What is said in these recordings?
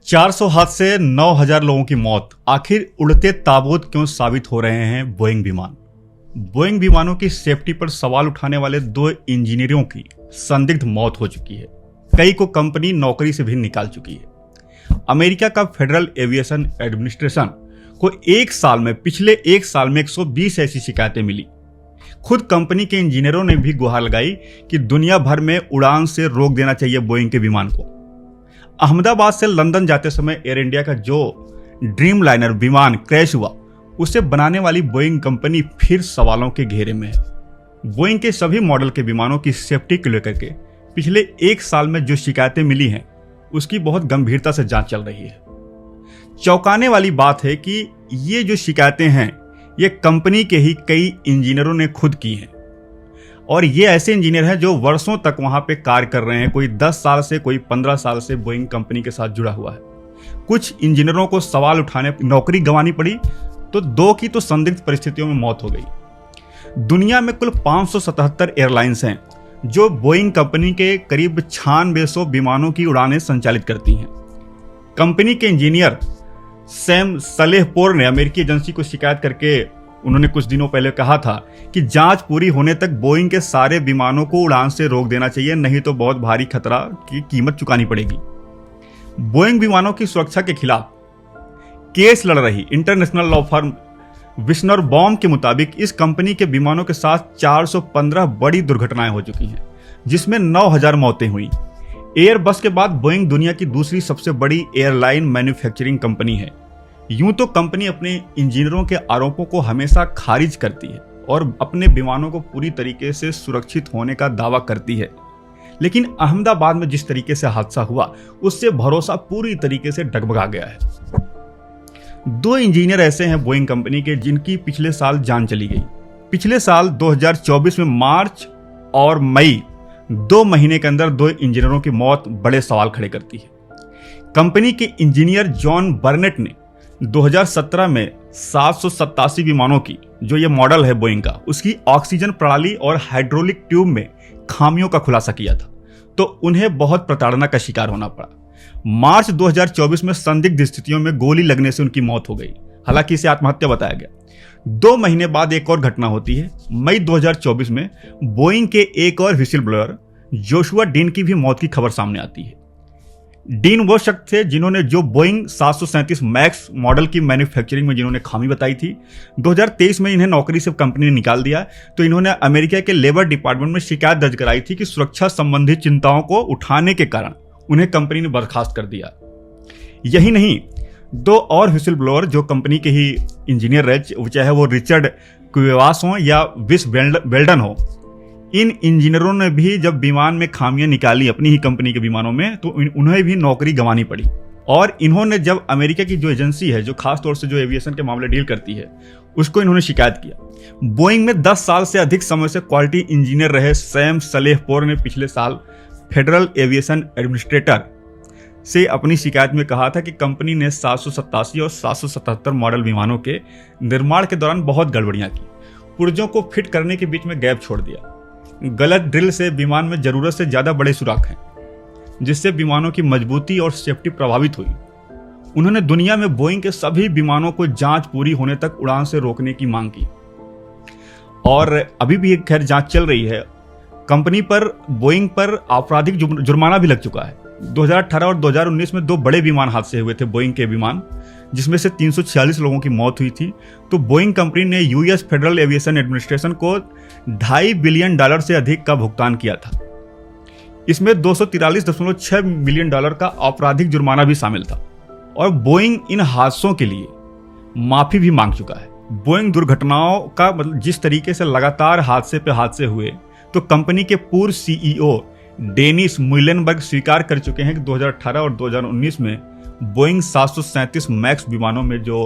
400 हादसे 9,000 लोगों की मौत। आखिर उड़ते ताबूत क्यों साबित हो रहे हैं बोइंग विमान? बोइंग विमानों की सेफ्टी पर सवाल उठाने वाले 2 इंजीनियरों की संदिग्ध मौत हो चुकी है। कई को कंपनी नौकरी से भी निकाल चुकी है। अमेरिका का फेडरल एविएशन एडमिनिस्ट्रेशन को पिछले एक साल में 120 ऐसी शिकायतें मिली। खुद कंपनी के इंजीनियरों ने भी गुहार लगाई कि दुनिया भर में उड़ान से रोक देना चाहिए बोइंग के विमान को। अहमदाबाद से लंदन जाते समय एयर इंडिया का जो ड्रीम लाइनर विमान क्रैश हुआ, उसे बनाने वाली बोइंग कंपनी फिर सवालों के घेरे में है। बोइंग के सभी मॉडल के विमानों की सेफ्टी को लेकर के पिछले एक साल में जो शिकायतें मिली हैं, उसकी बहुत गंभीरता से जांच चल रही है। चौंकाने वाली बात है कि ये जो शिकायतें हैं, ये कंपनी के ही कई इंजीनियरों ने खुद की हैं। और ये ऐसे इंजीनियर हैं जो वर्षों तक वहां पे कार्य कर रहे हैं। कोई 10 साल से, कोई 15 साल से बोइंग कंपनी के साथ जुड़ा हुआ है। कुछ इंजीनियरों को सवाल उठाने नौकरी गंवानी पड़ी, तो 2 की तो संदिग्ध परिस्थितियों में मौत हो गई। दुनिया में कुल 577 एयरलाइंस हैं जो बोइंग कंपनी के करीब 9600 विमानों की उड़ानें संचालित करती हैं। कंपनी के इंजीनियर सैम सलेहपोर ने अमेरिकी एजेंसी को शिकायत करके उन्होंने कुछ दिनों पहले कहा था कि जांच पूरी होने तक बोइंग के सारे विमानों को उड़ान से रोक देना चाहिए, नहीं तो बहुत भारी खतरा की कीमत चुकानी पड़ेगी। बोइंग विमानों की सुरक्षा के खिलाफ केस लड़ रही international law firm Wisner Baum के मुताबिक इस कंपनी के विमानों के साथ 415 बड़ी दुर्घटनाएं हो चुकी हैं, जिसमें 9,000 मौतें हुई। एयरबस के बाद बोइंग दुनिया की दूसरी सबसे बड़ी एयरलाइन मैन्युफैक्चरिंग कंपनी है। यूं तो कंपनी अपने इंजीनियरों के आरोपों को हमेशा खारिज करती है और अपने विमानों को पूरी तरीके से सुरक्षित होने का दावा करती है, लेकिन अहमदाबाद में जिस तरीके से हादसा हुआ, उससे भरोसा पूरी तरीके से डगमगा गया है। 2 इंजीनियर ऐसे हैं बोइंग कंपनी के जिनकी पिछले साल जान चली गई। पिछले साल 2024 में मार्च और मई 2 महीने के अंदर 2 इंजीनियरों की मौत बड़े सवाल खड़े करती है। कंपनी के इंजीनियर जॉन बर्नेट ने 2017 में 787 विमानों की, जो ये मॉडल है बोइंग का, उसकी ऑक्सीजन प्रणाली और हाइड्रोलिक ट्यूब में खामियों का खुलासा किया था, तो उन्हें बहुत प्रताड़ना का शिकार होना पड़ा। मार्च 2024 में संदिग्ध स्थितियों में गोली लगने से उनकी मौत हो गई। हालांकि इसे आत्महत्या बताया गया। 2 महीने बाद एक और घटना होती है। मई 2024 में बोइंग के एक और व्हिसिल ब्लोअर जोशुआ डीन की भी मौत की खबर सामने आती है। डीन वो शख्स थे जिन्होंने जो बोइंग 737 मैक्स मॉडल की मैन्युफैक्चरिंग में जिन्होंने खामी बताई थी। 2023 में इन्हें नौकरी से कंपनी ने निकाल दिया, तो इन्होंने अमेरिका के लेबर डिपार्टमेंट में शिकायत दर्ज कराई थी कि सुरक्षा संबंधी चिंताओं को उठाने के कारण उन्हें कंपनी ने बर्खास्त कर दिया। यही नहीं, 2 और व्हिसिल ब्लोअर जो कंपनी के ही इंजीनियर रहे, चाहे वो रिचर्ड क्वेवास हो या विस वेल्डन हो, इन इंजीनियरों ने भी जब विमान में खामियां निकाली अपनी ही कंपनी के विमानों में, तो उन्हें भी नौकरी गंवानी पड़ी। और इन्होंने जब अमेरिका की जो एजेंसी है, जो खास तौर से जो एविएशन के मामले डील करती है, उसको इन्होंने शिकायत किया। बोइंग में 10 साल से अधिक समय से क्वालिटी इंजीनियर रहे सैम सलेहपोर ने पिछले साल फेडरल एविएशन एडमिनिस्ट्रेटर से अपनी शिकायत में कहा था कि कंपनी ने 787 और 777 मॉडल विमानों के निर्माण के दौरान बहुत गड़बड़ियां की। पुर्जों को फिट करने के बीच में गैप छोड़ दिया। गलत ड्रिल से विमान में जरूरत से ज्यादा बड़े सुराख हैं, जिससे विमानों की मजबूती और सेफ्टी प्रभावित हुई। उन्होंने दुनिया में बोइंग के सभी विमानों को जांच पूरी होने तक उड़ान से रोकने की मांग की, और अभी भी खैर जांच चल रही है। कंपनी पर बोइंग पर आपराधिक जुर्माना भी लग चुका है। 2018 और 2019 में 2 बड़े विमान हादसे हुए थे बोइंग के विमान, जिसमें से 346 लोगों की मौत हुई थी। तो बोइंग कंपनी ने यूएस फेडरल एविएशन एडमिनिस्ट्रेशन को $2.5 बिलियन से अधिक का भुगतान किया था। इसमें $243.6 मिलियन का आपराधिक जुर्माना भी शामिल था, और बोइंग इन हादसों के लिए माफी भी मांग चुका है। बोइंग दुर्घटनाओं का मतलब जिस तरीके से लगातार हादसे पे हादसे हुए, तो कंपनी के पूर्व सीईओ डेनिस मुइलेनबर्ग स्वीकार कर चुके हैं कि 2018 और 2019 में बोइंग 737 मैक्स विमानों में जो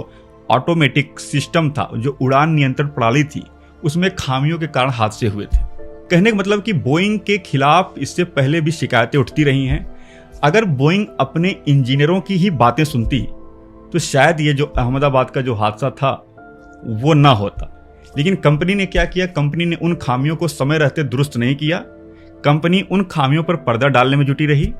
ऑटोमेटिक सिस्टम था, जो उड़ान नियंत्रण प्रणाली थी, उसमें खामियों के कारण हादसे हुए थे। कहने का मतलब कि बोइंग के खिलाफ इससे पहले भी शिकायतें उठती रही हैं। अगर बोइंग अपने इंजीनियरों की ही बातें सुनती, तो शायद ये जो अहमदाबाद का जो हादसा था वो ना होता। लेकिन कंपनी ने क्या किया? कंपनी ने उन खामियों को समय रहते दुरुस्त नहीं किया। कंपनी उन खामियों पर पर्दा डालने में जुटी रही,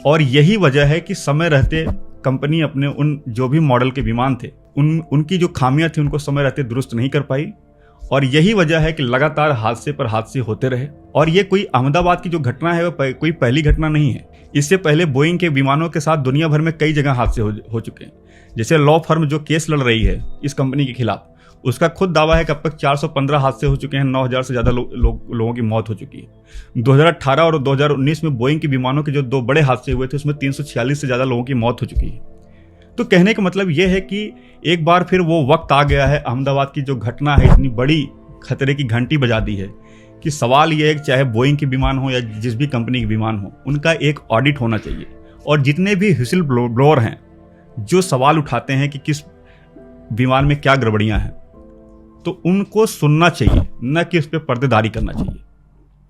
और यही वजह है कि समय रहते कंपनी अपने उन जो भी मॉडल के विमान थे उनकी जो खामियां थी उनको समय रहते दुरुस्त नहीं कर पाई, और यही वजह है कि लगातार हादसे पर हादसे होते रहे। और ये कोई अहमदाबाद की जो घटना है वो कोई पहली घटना नहीं है। इससे पहले बोइंग के विमानों के साथ दुनिया भर में कई जगह हादसे हो चुके हैं। जैसे लॉ फर्म जो केस लड़ रही है इस कंपनी के खिलाफ, उसका खुद दावा है कि अब तक 415 हादसे हो चुके हैं, 9000 से ज़्यादा लोगों की मौत हो चुकी है। 2018 और 2019 में बोइंग के विमानों के जो 2 बड़े हादसे हुए थे उसमें 346 से ज़्यादा लोगों की मौत हो चुकी है। तो कहने का मतलब ये है कि एक बार फिर वो वक्त आ गया है, अहमदाबाद की जो घटना है इतनी बड़ी खतरे की घंटी बजा दी है कि सवाल ये है कि चाहे बोइंग के विमान हो या जिस भी कंपनी के विमान हो, उनका एक ऑडिट होना चाहिए। और जितने भी व्हिसल ब्लोअर हैं जो सवाल उठाते हैं कि किस विमान में क्या गड़बड़ियां हैं, तो उनको सुनना चाहिए, न कि उस पर पर्देदारी करना चाहिए।